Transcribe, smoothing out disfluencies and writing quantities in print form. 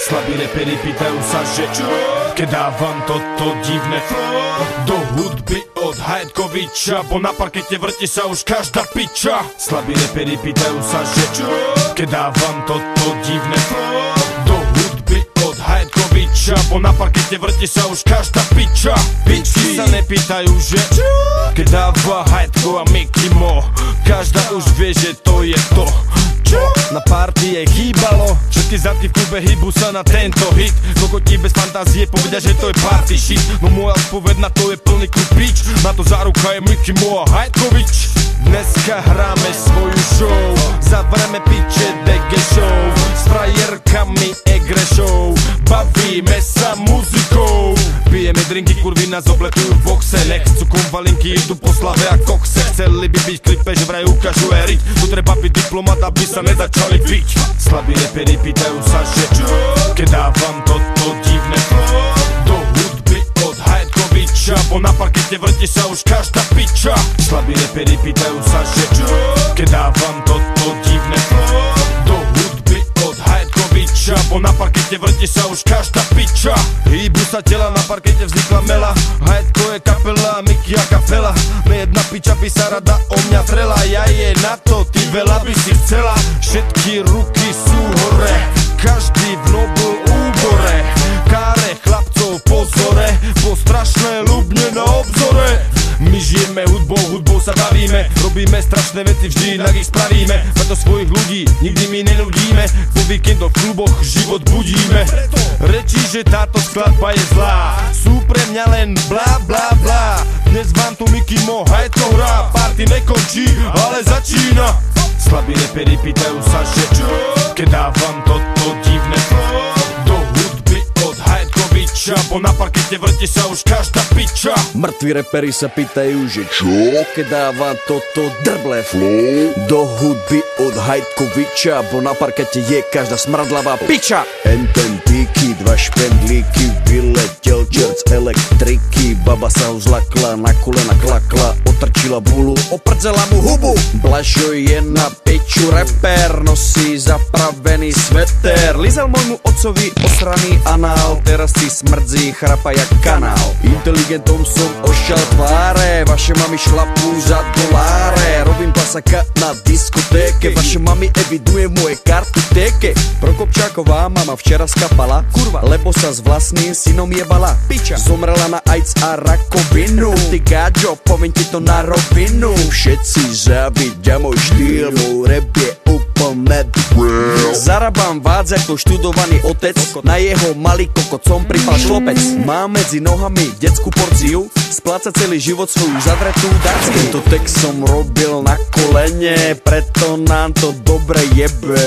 Slabí reperi pýtajú sa, že keď dávam toto divné do hudby od Hajetkoviča, bo na parkete vrti sa už každá piča. Slabí reperi pýtajú sa, že keď dávam toto divné do hudby od Hajetkoviča, bo na parkete vrti sa už každá piča. Pičky sa nepýtajú, že keď dáva Hajetko a Mickey Mo, každá už vie, že to je to, čo na party jej chýbalo. Všetky zadky v klube hýbu sa na tento hit. Kokoti bez fantázie povedia, že to je party shit. No moja odpoveď na to je plný klub pič. Na to záruka je Mickey Mo a Hajetkovič. Dneska hráme svoju show, zavreme piče DG show, s frajerkami Egre show, bavíme sa muzikou. Pijeme drinky, kurvy nás obletujú v boxe, nechcú konvalinky, idú po slave a kokse. Chceli by byť v klipe, že vraj ukážu erik, tu treba byť diplomat, aby sa nezačali piť. Slabí reperi pýtajú sa, že keď dávam toto divné do hudby od Hajetkoviča, bo na parkete vrti sa už každá piča. Slabí reperi pýtajú sa, že keď dávam toto divné do hudby od Hajetkoviča, bo na parkete vrti sa už každá piča. Hýbu sa tela, na parkete vznikla mela, Hajetko je kapela, Mickey a kapela. Nejedna piča by sa rada o mňa trela, ja je na to, ty veľa by si chcela. Všetky ruky sú hore, každý v Nobel úbore, káre chlapcov pozore, bo strašné ľubne na obzore. My žijeme hudbou, hudbou sa bavíme, robíme strašné veci, vždy inak ich spravíme. Preto svojich ľudí nikdy my nenudíme, po víkendoch v kluboch život budíme. Rečí, že táto skladba je zlá, sú pre mňa len blá blá blá. Dnes vám tu Mickey Mo Hajetko hrá, party nekončí, ale začína. Slabí reperi pýtajú sa, že keď dávam toto divné do hudby od Hajetkoviča, bo na parkete vrti sa už každá piča. Mŕtvi reperi sa pýtajú, že čo? Keď dávam toto drblé flow do hudby od Hajetkoviča, bo na parkete je každá smradlavá piča. Ten píky, dva špendlíky, vyletel čert z elektriky, baba sa uzlakla, na kolena klakla, otrčila bulu, oprdzela mu hubu. Blažo je na piču reper, nosí zapravený sveter, lízal môjmu otcovi osraný anál, teraz si smrdzí, chrapa jak kanál. Inteligentom som ošťal tváre, vaše mami šlapú za doláre, robím klasaka na diskotéke, vaše mami eviduje moje kartotéke. Prokopčáková mama včera skapala, kurva, lebo sa s vlastným synom jebala. Piča zomrela na AIDS a rakovinu, ty gáďo, poviem ti to na rovinu. Všetci závidia môj štýl, môj rap je úplne real. Zarabám vác ako študovaný otec, na jeho malý kokot som pripal šlopec. Mám medzi nohami detskú porciu, spláca celý život svoju zadretú dacku. Tento text som robil na kolene, preto nám to dobre jebe.